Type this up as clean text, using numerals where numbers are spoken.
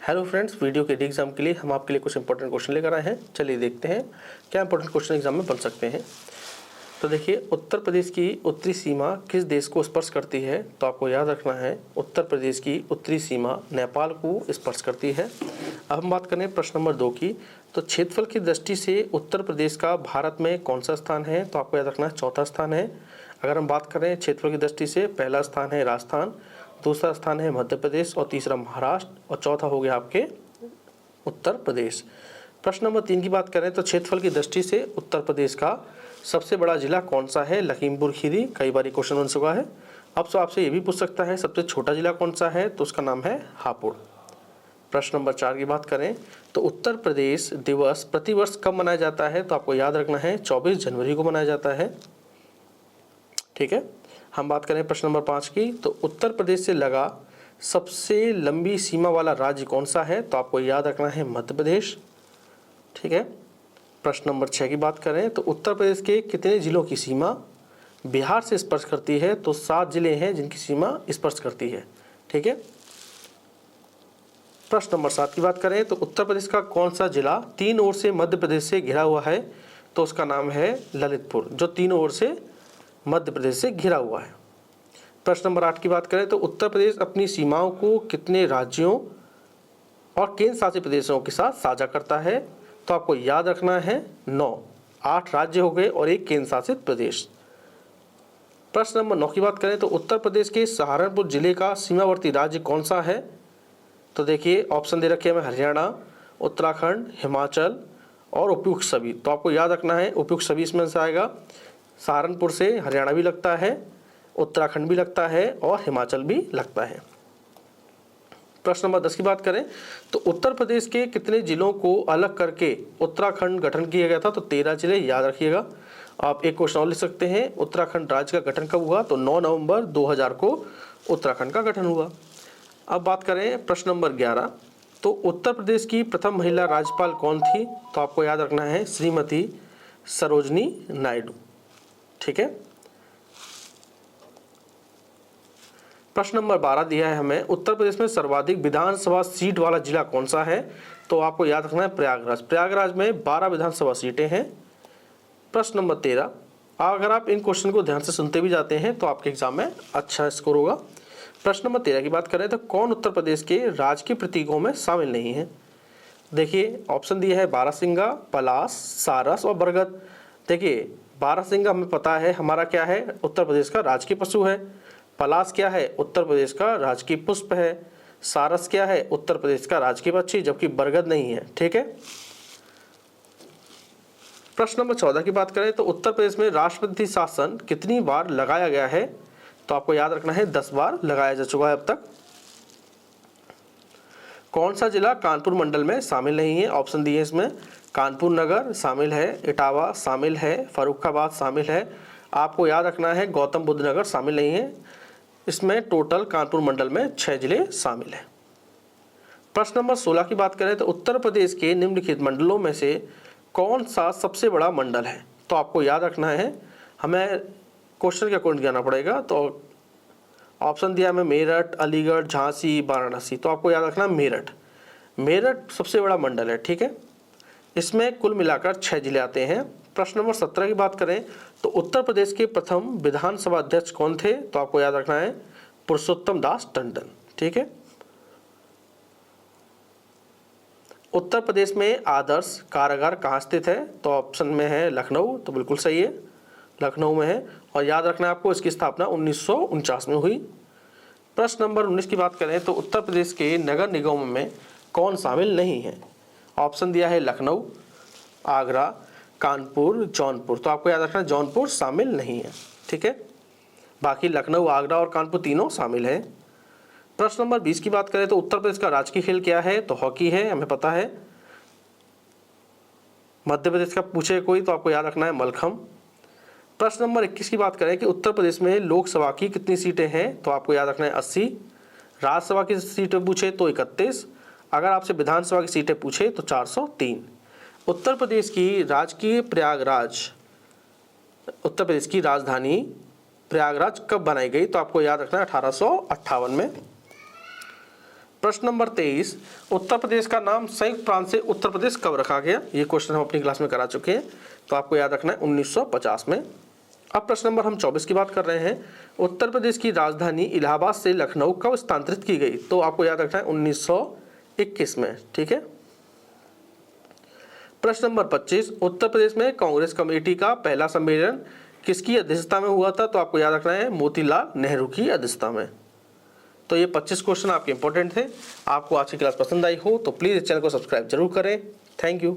Hello friends, video के exam के लिए हम आपके लिए कुछ इंपॉर्टेंट क्वेश्चन लेकर आए हैं। चलिए देखते हैं क्या इंपॉर्टेंट क्वेश्चन एग्जाम में बन सकते हैं। तो देखिए, उत्तर प्रदेश की उत्तरी सीमा किस देश को स्पर्श करती है? तो आपको याद रखना है, उत्तर प्रदेश की उत्तरी सीमा नेपाल को स्पर्श करती है। अब हम बात करें प्रश्न नंबर 2 की। तो क्षेत्रफल की दृष्टि से उत्तर प्रदेश का भारत में कौन सा स्थान है? तो आपको याद रखना है चौथा स्थान है। अगर हम बात करें क्षेत्रफल की दृष्टि से, पहला स्थान है राजस्थान, दूसरा स्थान है मध्य प्रदेश और तीसरा महाराष्ट्र और चौथा हो गया आपके उत्तर प्रदेश। प्रश्न नंबर 3 की बात करें तो क्षेत्रफल की दृष्टि से उत्तर प्रदेश का सबसे बड़ा जिला कौन सा है? लखीमपुर खीरी। कई बार क्वेश्चन बन चुका है। अब तो आपसे ये भी पूछ सकता है सबसे छोटा जिला कौन सा है? तो उसका नाम है हापुड़। प्रश्न नंबर 4 की बात करें तो उत्तर प्रदेश दिवस प्रतिवर्ष कब मनाया जाता है? तो आपको याद रखना है 24 जनवरी को मनाया जाता है। ठीक है। हम बात करें प्रश्न नंबर 5 की। तो उत्तर प्रदेश से लगा सबसे लंबी सीमा वाला राज्य कौन सा है? तो आपको याद रखना है मध्य प्रदेश। ठीक है। प्रश्न नंबर 6 की बात करें तो उत्तर प्रदेश के कितने जिलों की सीमा बिहार से स्पर्श करती है? तो 7 जिले हैं जिनकी सीमा स्पर्श करती है। ठीक है। प्रश्न नंबर 7 की बात करें तो उत्तर प्रदेश का कौन सा जिला 3 ओर से मध्य प्रदेश से घिरा हुआ है? तो उसका नाम है ललितपुर, जो 3 ओर से मध्य प्रदेश से घिरा हुआ है। प्रश्न नंबर 8 की बात करें तो उत्तर प्रदेश अपनी सीमाओं को कितने राज्यों और केंद्र शासित प्रदेशों के साथ साझा करता है? तो आपको याद रखना है 8 राज्य हो गए और 1 केंद्र शासित प्रदेश। प्रश्न नंबर 9 की बात करें तो उत्तर प्रदेश के सहारनपुर जिले का सीमावर्ती राज्य कौन सा है? तो देखिए, ऑप्शन दे रखे हैं हमें हरियाणा, उत्तराखंड, हिमाचल और उपयुक्त सभी। तो आपको याद रखना है उपयुक्त सभी इसमें से आएगा। सहारनपुर से हरियाणा भी लगता है, उत्तराखंड भी लगता है और हिमाचल भी लगता है। प्रश्न नंबर 10 की बात करें तो उत्तर प्रदेश के कितने जिलों को अलग करके उत्तराखंड गठन किया गया था? तो 13 जिले, याद रखिएगा। आप एक क्वेश्चन और लिख सकते हैं, उत्तराखंड राज्य का गठन कब हुआ? तो 9 नवंबर 2000 को उत्तराखंड का गठन हुआ। अब बात करें प्रश्न नंबर 11। तो उत्तर प्रदेश की प्रथम महिला राज्यपाल कौन थी? तो आपको याद रखना है श्रीमती सरोजनी नायडू। ठीक है। प्रश्न नंबर 12 दिया है हमें, उत्तर प्रदेश में सर्वाधिक विधानसभा सीट वाला जिला कौन सा है? तो आपको याद रखना है प्रयागराज। प्रयागराज में 12 विधानसभा सीटें हैं। प्रश्न नंबर 13, अगर आप इन क्वेश्चन को ध्यान से सुनते भी जाते हैं तो आपके एग्जाम में अच्छा स्कोर होगा। प्रश्न नंबर 13 की बात करें तो कौन उत्तर प्रदेश के राजकीय प्रतीकों में शामिल नहीं है? देखिए, ऑप्शन दिया है बारहसिंगा, पलास, सारस और बरगद। देखिए, बारहसिंगा हमें पता है हमारा क्या है, उत्तर प्रदेश का राजकीय पशु है। पलास क्या है? उत्तर प्रदेश का राजकीय पुष्प है। सारस क्या है? उत्तर प्रदेश का राजकीय पक्षी, जबकि बरगद नहीं है। ठीक है। प्रश्न नंबर 14 की बात करें तो उत्तर प्रदेश में राष्ट्रपति शासन कितनी बार लगाया गया है? तो आपको याद रखना है 10 बार लगाया जा चुका है अब तक। कौन सा जिला कानपुर मंडल में शामिल नहीं है? ऑप्शन दिए इसमें, कानपुर नगर शामिल है, इटावा शामिल है, फर्रुखाबाद शामिल है। आपको याद रखना है गौतम बुद्ध नगर शामिल नहीं है। इसमें टोटल कानपुर मंडल में 6 जिले शामिल हैं। प्रश्न नंबर 16 की बात करें तो उत्तर प्रदेश के निम्नलिखित मंडलों में से कौन सा सबसे बड़ा मंडल है? तो आपको याद रखना है, हमें क्वेश्चन के अकॉर्डिंग जाना पड़ेगा। तो ऑप्शन दिया हमें मेरठ, अलीगढ़, झांसी, वाराणसी। तो आपको याद रखना मेरठ। मेरठ सबसे बड़ा मंडल है। ठीक है। इसमें कुल मिलाकर 6 जिले आते हैं। प्रश्न नंबर 17 की बात करें तो उत्तर प्रदेश के प्रथम विधानसभा अध्यक्ष कौन थे? तो आपको याद रखना है पुरुषोत्तम दास टंडन। ठीक है। उत्तर प्रदेश में आदर्श कारागार कहाँ स्थित है? तो ऑप्शन में है लखनऊ। तो बिल्कुल सही है, लखनऊ में है। और याद रखना है आपको इसकी स्थापना 1949 में हुई। प्रश्न नंबर 19 की बात करें तो उत्तर प्रदेश के नगर निगमों में कौन शामिल नहीं है? ऑप्शन दिया है लखनऊ, आगरा, कानपुर, जौनपुर। तो आपको याद रखना जौनपुर शामिल नहीं है। ठीक है। बाकी लखनऊ, आगरा और कानपुर तीनों शामिल है। प्रश्न नंबर 20 की बात करें तो उत्तर प्रदेश का राजकीय खेल क्या है? तो हॉकी है, हमें पता है। मध्य प्रदेश का पूछे कोई तो आपको याद रखना है मलखम। प्रश्न नंबर 21 की बात करें कि उत्तर प्रदेश में लोकसभा की कितनी सीटें हैं? तो आपको याद रखना है 80। राज्यसभा की सीटें पूछे तो 31। अगर आपसे विधानसभा की सीटें पूछे तो 403। उत्तर प्रदेश की राजधानी प्रयागराज कब बनाई गई? तो आपको याद रखना है 1858 में। प्रश्न नंबर 23, उत्तर प्रदेश का नाम संयुक्त प्रांत से उत्तर प्रदेश कब रखा गया? ये क्वेश्चन हम अपनी क्लास में करा चुके हैं, तो आपको याद रखना है 1950 में। अब प्रश्न नंबर हम 24 की बात कर रहे हैं, उत्तर प्रदेश की राजधानी इलाहाबाद से लखनऊ कब स्थानांतरित की गई? तो आपको याद रखना है 1921 में। ठीक है। प्रश्न नंबर 25, उत्तर प्रदेश में कांग्रेस कमेटी का पहला सम्मेलन किसकी अध्यक्षता में हुआ था? तो आपको याद रखना है मोतीलाल नेहरू की अध्यक्षता में। तो ये 25 क्वेश्चन आपके इंपॉर्टेंट थे। आपको आज की क्लास पसंद आई हो तो प्लीज़ इस चैनल को सब्सक्राइब जरूर करें। Thank you.